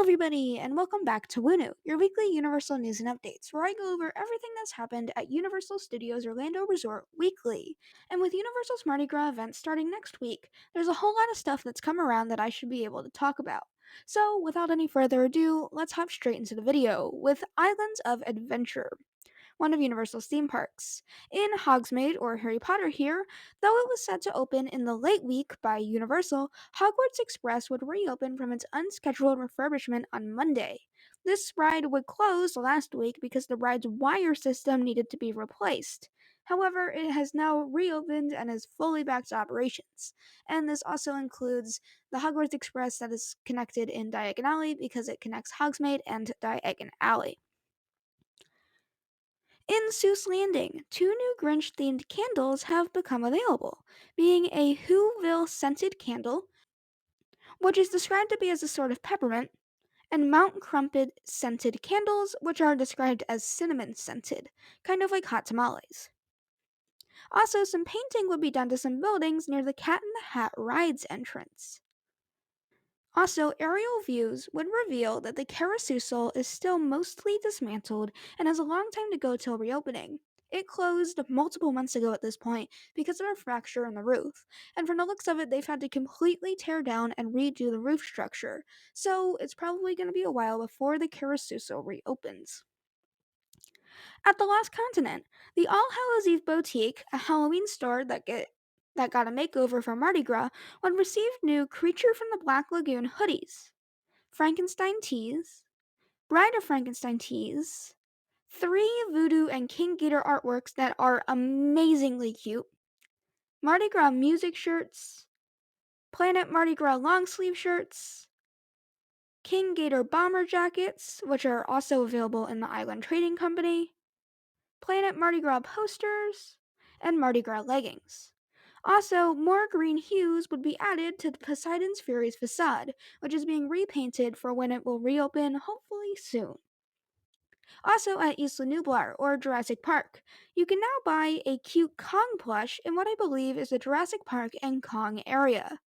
everybody, and welcome back to Wunu, your weekly Universal news and updates, where I go over everything that's happened at Universal Studios Orlando Resort weekly. And with Universal's Mardi Gras event starting next week, there's a whole lot of stuff that's come around that I should be able to talk about. So, without any further ado, let's hop straight into the video with Islands of Adventure, one of Universal's theme parks. In Hogsmeade, or Harry Potter here, though it was set to open in the late week by Universal, Hogwarts Express would reopen from its unscheduled refurbishment on Monday. This ride would close last week because the ride's wire system needed to be replaced. However, it has now reopened and is fully back to operations. And this also includes the Hogwarts Express that is connected in Diagon Alley because it connects Hogsmeade and Diagon Alley. In Seuss Landing, two new Grinch themed candles have become available, being a Whoville scented candle, which is described to be as a sort of peppermint, and Mount Crumpet scented candles, which are described as cinnamon scented, kind of like hot tamales. Also, some painting would be done to some buildings near the Cat in the Hat rides entrance. Also, aerial views would reveal that the carousel is still mostly dismantled and has a long time to go till reopening. It closed multiple months ago at this point because of a fracture in the roof, and from the looks of it, they've had to completely tear down and redo the roof structure, so it's probably going to be a while before the carousel reopens. At the Lost Continent, the All Hallows Eve Boutique, a Halloween store that got a makeover for Mardi Gras, would receive new Creature from the Black Lagoon hoodies, Frankenstein tees, Bride of Frankenstein tees, three Voodoo and King Gator artworks that are amazingly cute, Mardi Gras music shirts, Planet Mardi Gras long sleeve shirts, King Gator bomber jackets, which are also available in the Island Trading Company, Planet Mardi Gras posters, and Mardi Gras leggings. Also, more green hues would be added to the Poseidon's Fury's facade, which is being repainted for when it will reopen hopefully soon. Also at Isla Nublar, or Jurassic Park, you can now buy a cute Kong plush in what I believe is the Jurassic Park and Kong area.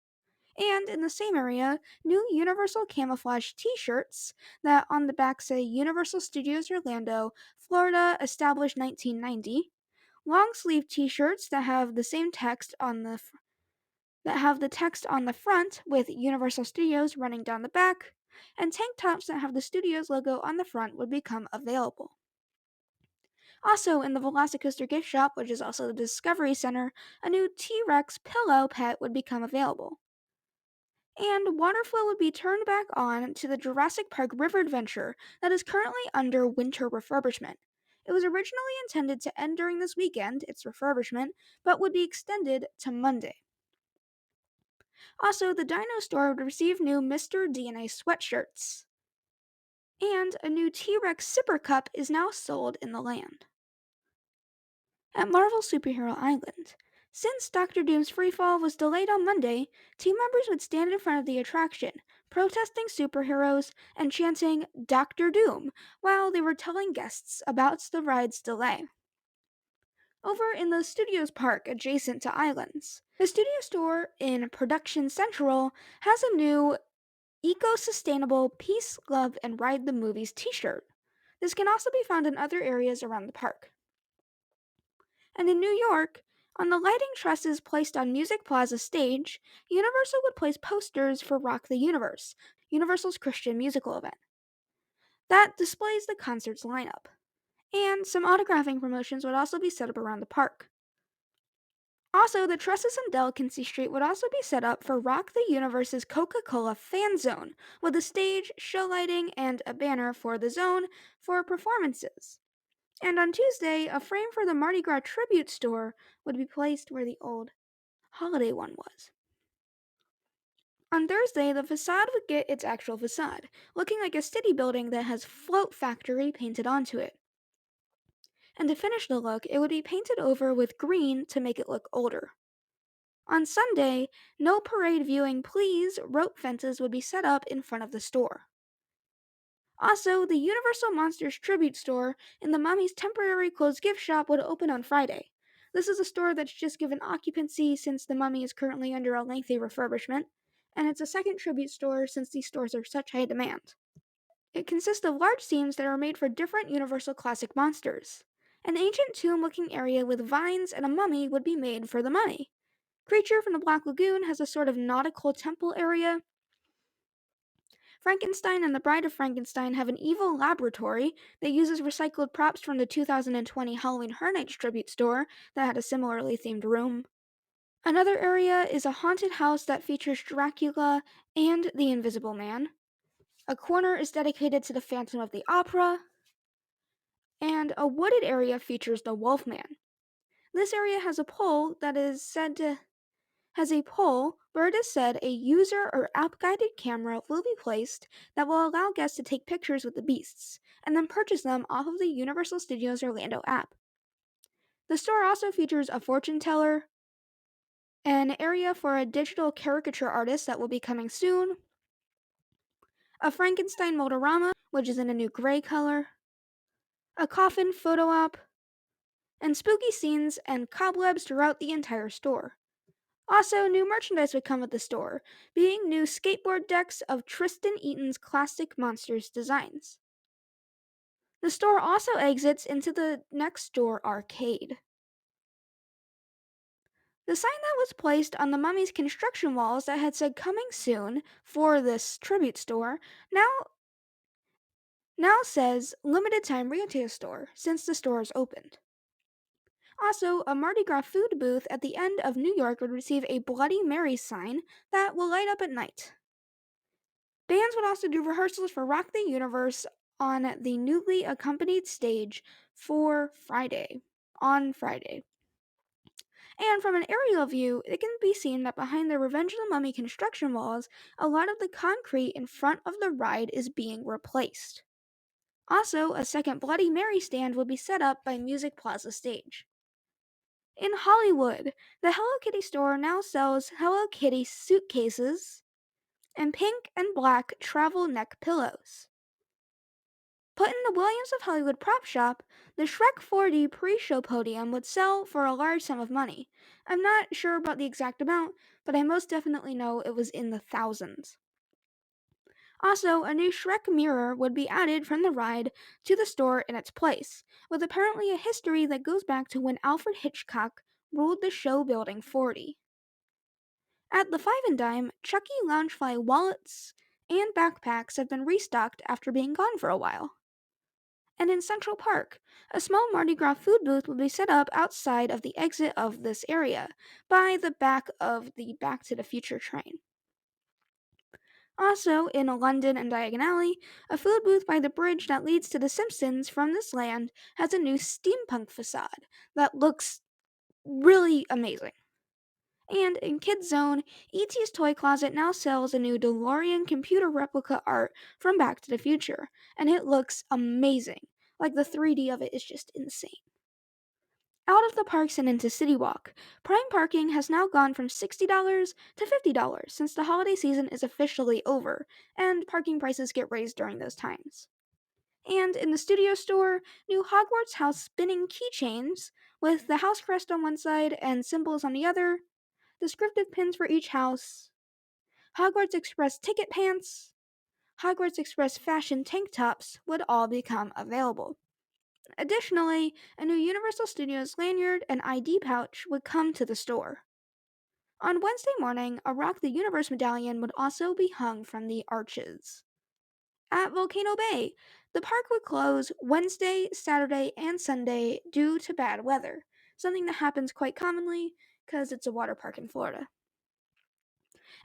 And in the same area, new Universal camouflage t-shirts that on the back say Universal Studios Orlando, Florida, established 1990. Long sleeve t-shirts that have the same text on that have the text on the front with Universal Studios running down the back, and tank tops that have the Studios logo on the front would become available. Also, in the Velocicoaster gift shop, which is also the Discovery Center, a new T Rex pillow pet would become available. And water flow would be turned back on to the Jurassic Park River Adventure that is currently under winter refurbishment. It was originally intended to end during this weekend, its refurbishment, but would be extended to Monday. Also, the Dino Store would receive new Mr. DNA sweatshirts. And a new T Rex sipper cup is now sold in the land. At Marvel Superhero Island, since Doctor Doom's freefall was delayed on Monday, team members would stand in front of the attraction, protesting superheroes and chanting Doctor Doom while they were telling guests about the ride's delay. Over in the Studios Park adjacent to Islands, the Studio Store in Production Central has a new eco-sustainable Peace, Love, and Ride the Movies t-shirt. This can also be found in other areas around the park. And in New York, on the lighting trusses placed on Music Plaza stage, Universal would place posters for Rock the Universe, Universal's Christian musical event. That displays the concert's lineup. And some autographing promotions would also be set up around the park. Also, the trusses on Delicacy Street would also be set up for Rock the Universe's Coca-Cola Fan Zone, with a stage, show lighting, and a banner for the zone for performances. And on Tuesday, a frame for the Mardi Gras tribute store would be placed where the old holiday one was. On Thursday, the facade would get its actual facade, looking like a city building that has Float Factory painted onto it. And to finish the look, it would be painted over with green to make it look older. On Sunday, no parade viewing please rope fences would be set up in front of the store. Also, the Universal Monsters Tribute Store in the Mommy's temporary closed gift shop would open on Friday. This is a store that's just given occupancy since the Mummy is currently under a lengthy refurbishment, and it's a second tribute store since these stores are such high demand. It consists of large scenes that are made for different Universal Classic monsters. An ancient tomb looking area with vines and a mummy would be made for the mummy. Creature from the Black Lagoon has a sort of nautical temple area. Frankenstein and the Bride of Frankenstein have an evil laboratory that uses recycled props from the 2020 Halloween Horror Nights tribute store that had a similarly themed room. Another area is a haunted house that features Dracula and the Invisible Man. A corner is dedicated to the Phantom of the Opera, and a wooded area features the Wolfman. This area has a pole that is said to has a pole where it is said a user or app guided camera will be placed that will allow guests to take pictures with the beasts and then purchase them off of the Universal Studios Orlando app. The store also features a fortune teller, an area for a digital caricature artist that will be coming soon, a Frankenstein Motorama, which is in a new gray color, a coffin photo op, and spooky scenes and cobwebs throughout the entire store. Also, new merchandise would come with the store, being new skateboard decks of Tristan Eaton's classic Monsters designs. The store also exits into the next door arcade. The sign that was placed on the mummy's construction walls that had said coming soon for this tribute store now says limited time retail store since the store is opened. Also, a Mardi Gras food booth at the end of New York would receive a Bloody Mary sign that will light up at night. Bands would also do rehearsals for Rock the Universe on the newly accompanied stage on Friday. And from an aerial view, it can be seen that behind the Revenge of the Mummy construction walls, a lot of the concrete in front of the ride is being replaced. Also, a second Bloody Mary stand will be set up by Music Plaza Stage. In Hollywood, the Hello Kitty store now sells Hello Kitty suitcases and pink and black travel neck pillows. Put in the Williams of Hollywood prop shop, the Shrek 4D pre-show podium would sell for a large sum of money. I'm not sure about the exact amount, but I most definitely know it was in the thousands. Also, a new Shrek mirror would be added from the ride to the store in its place, with apparently a history that goes back to when Alfred Hitchcock ruled the show building 40. At the Five and Dime, Chucky Loungefly wallets and backpacks have been restocked after being gone for a while. And in Central Park, a small Mardi Gras food booth will be set up outside of the exit of this area, by the back of the Back to the Future train. Also, in London and Diagon Alley, a food booth by the bridge that leads to The Simpsons from this land has a new steampunk facade that looks really amazing. And in Kids Zone, E.T.'s Toy Closet now sells a new DeLorean computer replica art from Back to the Future, and it looks amazing. Like the 3D of it is just insane. Out of the parks and into City Walk, Prime parking has now gone from $60 to $50 since the holiday season is officially over, and parking prices get raised during those times. And in the studio store, new Hogwarts house spinning keychains with the house crest on one side and symbols on the other, descriptive pins for each house, Hogwarts Express ticket pants, Hogwarts Express fashion tank tops would all become available. Additionally, a new Universal Studios lanyard and ID pouch would come to the store. On Wednesday morning, a Rock the Universe medallion would also be hung from the arches. At Volcano Bay, the park would close Wednesday, Saturday, and Sunday due to bad weather, something that happens quite commonly because it's a water park in Florida.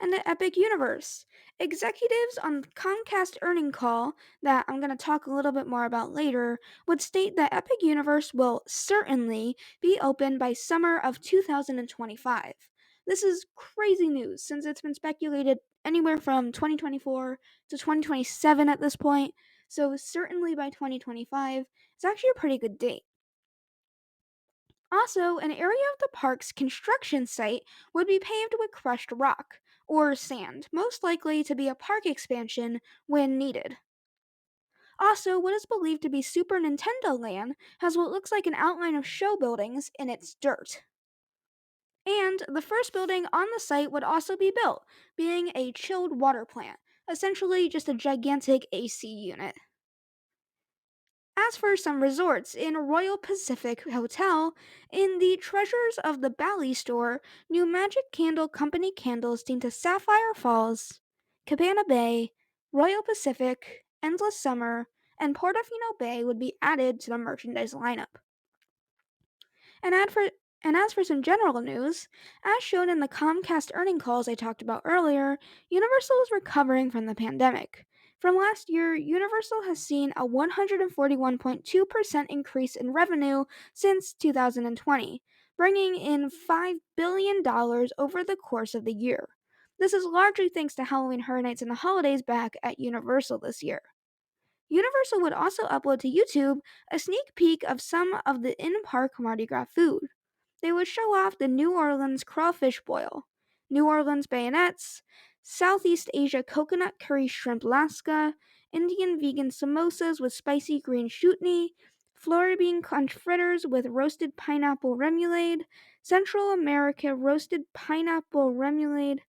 And the Epic Universe. Executives on Comcast earning call that I'm going to talk a little bit more about later would state that Epic Universe will certainly be open by summer of 2025. This is crazy news since it's been speculated anywhere from 2024 to 2027 at this point, so certainly by 2025 is actually a pretty good date. Also, an area of the park's construction site would be paved with crushed rock, or sand, most likely to be a park expansion when needed. Also, what is believed to be Super Nintendo Land has what looks like an outline of show buildings in its dirt. And the first building on the site would also be built, being a chilled water plant, essentially just a gigantic AC unit. As for some resorts, in Royal Pacific Hotel, in the Treasures of the Bali store, new Magic Candle Company candles themed to Sapphire Falls, Cabana Bay, Royal Pacific, Endless Summer, and Portofino Bay would be added to the merchandise lineup. And, ad for, and as for some general news, as shown in the Comcast earning calls I talked about earlier, Universal is recovering from the pandemic. From last year, Universal has seen a 141.2% increase in revenue since 2020, bringing in $5 billion over the course of the year. This is largely thanks to Halloween Horror Nights and the holidays back at Universal this year. Universal would also upload to YouTube a sneak peek of some of the in park Mardi Gras food. They would show off the New Orleans crawfish boil, New Orleans bayonets, Southeast Asia coconut curry shrimp lasca, Indian vegan samosas with spicy green chutney, Florida conch fritters with roasted pineapple remoulade, Central America roasted pineapple remoulade,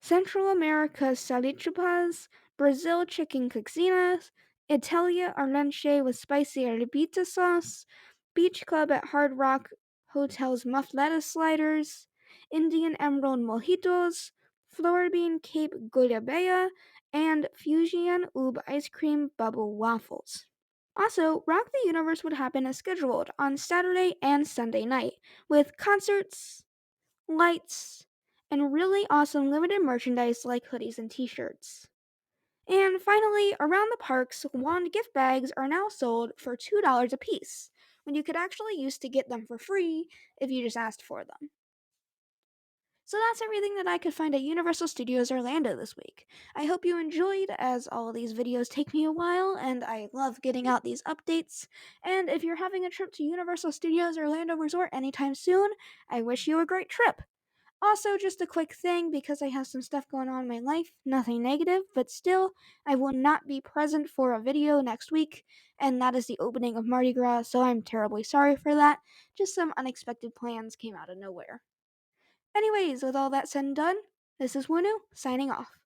Central America salchipas, Brazil chicken coxinas, Italia arlenche with spicy arrabbiata sauce, Beach Club at Hard Rock Hotel's muffed lettuce sliders, Indian emerald mojitos, Floribbean Cape Guayabaya, and Fujian Ube ice cream bubble waffles. Also, Rock the Universe would happen as scheduled on Saturday and Sunday night, with concerts, lights, and really awesome limited merchandise like hoodies and t shirts. And finally, around the parks, wand gift bags are now sold for $2 a piece, when you could actually used to get them for free if you just asked for them. So that's everything that I could find at Universal Studios Orlando this week. I hope you enjoyed, as all of these videos take me a while, and I love getting out these updates. And if you're having a trip to Universal Studios Orlando Resort anytime soon, I wish you a great trip. Also, just a quick thing because I have some stuff going on in my life, nothing negative, but still, I will not be present for a video next week, and that is the opening of Mardi Gras, so I'm terribly sorry for that. Just some unexpected plans came out of nowhere. Anyways, with all that said and done, this is Wunu, signing off.